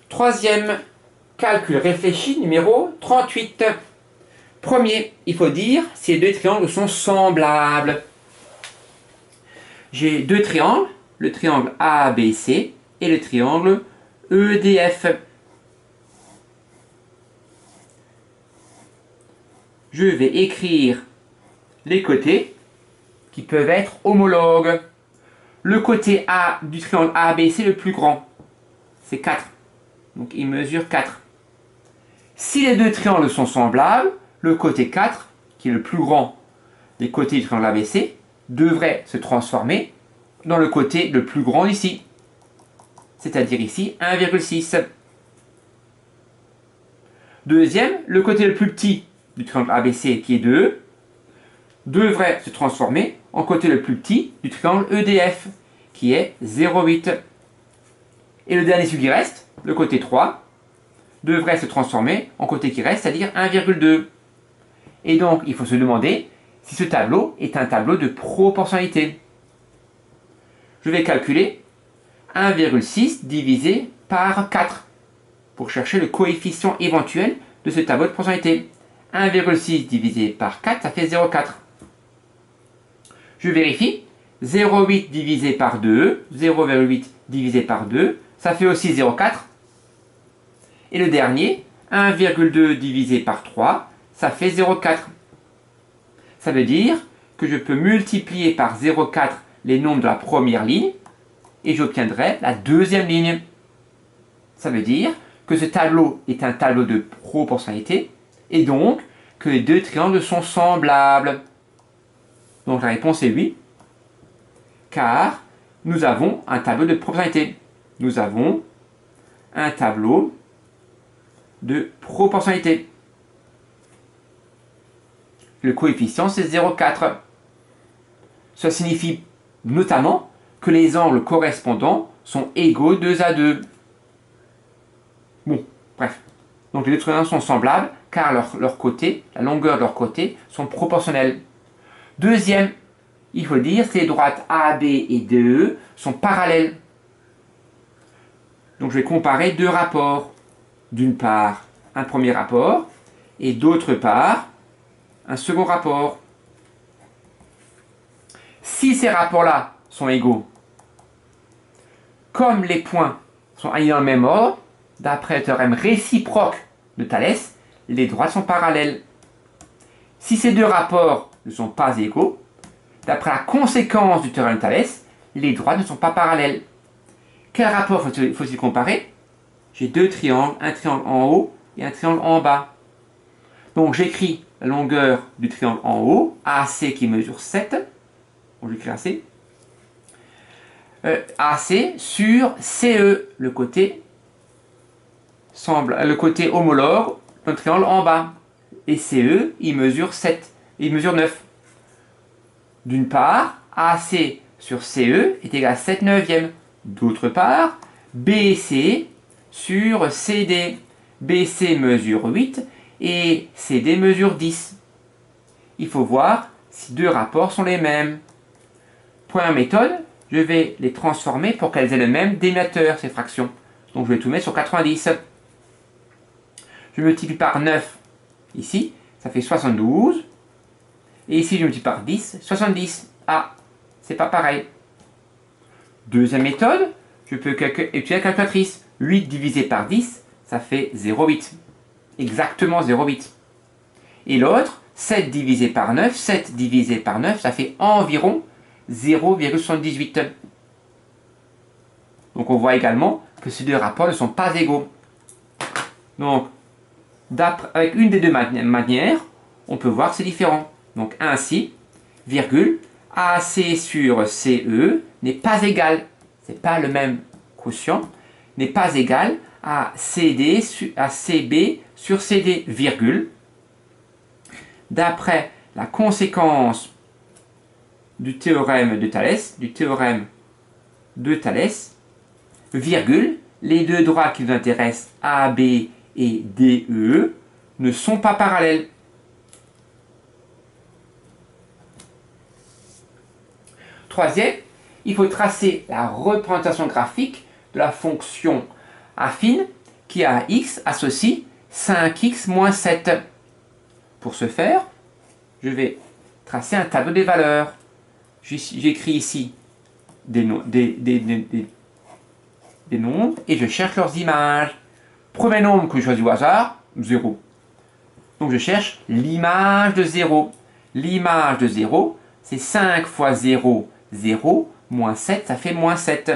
Troisième calcul réfléchi, numéro 38. Premier, il faut dire si les deux triangles sont semblables. J'ai deux triangles, le triangle ABC et le triangle EDF. Je vais écrire les côtés qui peuvent être homologues. Le côté A du triangle ABC est le plus grand, c'est 4. Donc il mesure 4. Si les deux triangles sont semblables, le côté 4, qui est le plus grand des côtés du triangle ABC, devrait se transformer dans le côté le plus grand ici, c'est-à-dire ici 1,6. Deuxième, le côté le plus petit du triangle ABC, qui est 2, devrait se transformer en côté le plus petit du triangle EDF, qui est 0,8. Et le dernier celui qui reste, le côté 3, devrait se transformer en côté qui reste, c'est-à-dire 1,2. Et donc, il faut se demander si ce tableau est un tableau de proportionnalité. Je vais calculer 1,6 divisé par 4 pour chercher le coefficient éventuel de ce tableau de proportionnalité. 1,6 divisé par 4, ça fait 0,4. Je vérifie. 0,8 divisé par 2, 0,8 divisé par 2, ça fait aussi 0,4. Et le dernier, 1,2 divisé par 3, ça fait 0,4. Ça veut dire que je peux multiplier par 0,4 les nombres de la première ligne et j'obtiendrai la deuxième ligne. Ça veut dire que ce tableau est un tableau de proportionnalité et donc que les deux triangles sont semblables. Donc la réponse est oui, car nous avons un tableau de proportionnalité. Nous avons un tableau de proportionnalité. Le coefficient, c'est 0,4. Ça signifie notamment que les angles correspondants sont égaux 2 à 2. Bon, bref. Donc les deux triangles sont semblables car leur côté, la longueur de leur côté, sont proportionnelles. Deuxième, il faut dire si les droites AB et DE sont parallèles. Donc je vais comparer deux rapports. D'une part, un premier rapport et d'autre part, un second rapport. Si ces rapports-là sont égaux, comme les points sont alignés dans le même ordre, d'après le théorème réciproque de Thalès, les droites sont parallèles. Si ces deux rapports ne sont pas égaux, d'après la conséquence du théorème de Thalès, les droites ne sont pas parallèles. Quel rapport faut-il comparer? J'ai deux triangles, un triangle en haut et un triangle en bas. Donc j'écris la longueur du triangle en haut, AC qui mesure 7. Donc j'écris AC. AC sur CE, le côté homologue d'un triangle en bas. Et CE, il mesure 7, il mesure 9. D'une part, AC sur CE est égal à 7 neuvièmes. D'autre part, BC sur CD. BC mesure 8 et CD mesure 10. Il faut voir si deux rapports sont les mêmes. Première méthode, je vais les transformer pour qu'elles aient le même dénominateur, ces fractions. Donc je vais tout mettre sur 90. Je multiplie par 9 ici, ça fait 72. Et ici je multiplie par 10, 70. Ah, c'est pas pareil. Deuxième méthode, je peux utiliser la calculatrice. 8 divisé par 10, ça fait 0,8. Exactement 0,8. Et l'autre, 7 divisé par 9, 7 divisé par 9, ça fait environ 0,78. Donc on voit également que ces deux rapports ne sont pas égaux. Donc, avec une des deux manières, on peut voir que c'est différent. Donc ainsi, virgule, AC sur CE n'est pas égal, c'est pas le même quotient, n'est pas égal à CB sur CD, virgule. D'après la conséquence du théorème de Thalès, virgule, les deux droites qui nous intéressent, AB et DE, ne sont pas parallèles. Troisième, il faut tracer la représentation graphique de la fonction affine qui à x associe 5x moins 7. Pour ce faire, je vais tracer un tableau des valeurs. J'écris ici des nombres et je cherche leurs images. Premier nombre que je choisis au hasard, 0. Donc je cherche l'image de 0. L'image de 0, c'est 5 fois 0, 0, moins 7, ça fait moins 7.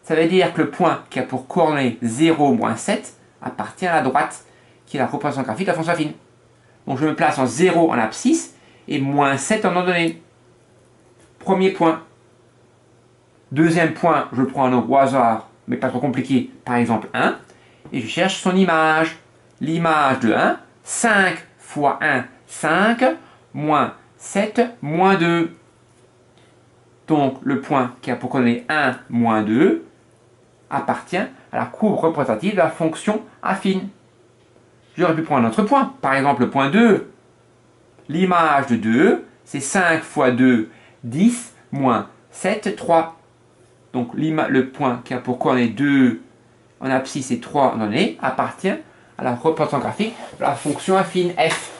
Ça veut dire que le point qui a pour coordonnée 0, moins 7 appartient à la droite, qui est la représentation graphique de la fonction affine. Donc je me place en 0 en abscisse et moins 7 en ordonnée. Premier point. Deuxième point, je prends un nombre au hasard, mais pas trop compliqué, par exemple 1, et je cherche son image. L'image de 1, 5 fois 1, 5, moins 7, moins 2. Donc le point qui a pour coordonnée 1, moins 2, appartient à la courbe représentative de la fonction affine. J'aurais pu prendre un autre point, par exemple le point 2. L'image de 2, c'est 5 fois 2, 10, moins 7, 3. Donc le point qui a pour coordonnée 2 en abscisse et 3 en ordonnée appartient à la représentation graphique de la fonction affine f.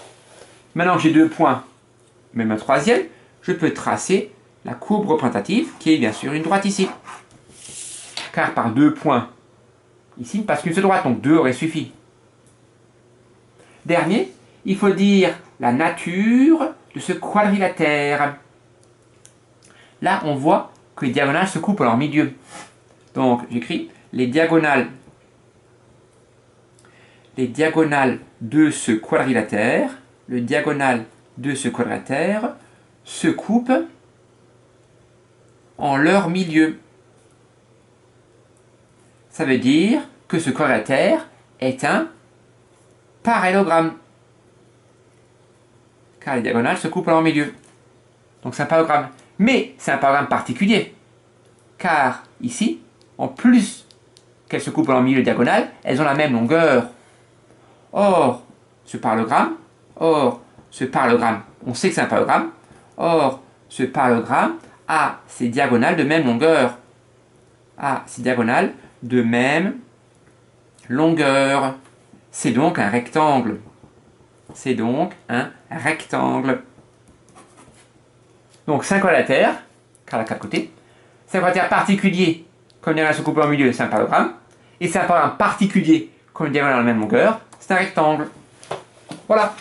Maintenant que j'ai 2 points, même un troisième, je peux tracer la courbe représentative qui est bien sûr une droite ici. Car par 2 points, ici il ne passe qu'une seule droite, donc 2 aurait suffi. Dernier, il faut dire la nature de ce quadrilatère. Là, on voit que les diagonales se coupent à leur milieu. Donc, j'écris les diagonales de ce quadrilatère. Le diagonale de ce quadrilatère se coupe en leur milieu. Ça veut dire que ce quadrilatère est un parallélogramme. Car les diagonales se coupent en leur milieu. Donc c'est un parallélogramme. Mais c'est un parallélogramme particulier. Car ici, en plus qu'elles se coupent en leur milieu diagonale, elles ont la même longueur. Or, ce parallélogramme, on sait que c'est un parallélogramme. Or, ce parallélogramme a ses diagonales de même longueur. C'est donc un rectangle. Donc, c'est un quadrilatère, car il a 4 côtés. C'est un quadrilatère particulier, comme les diagonales se coupent en milieu, c'est un parallélogramme. Et c'est un parallélogramme particulier, comme les diagonales ont la même longueur, c'est un rectangle. Voilà.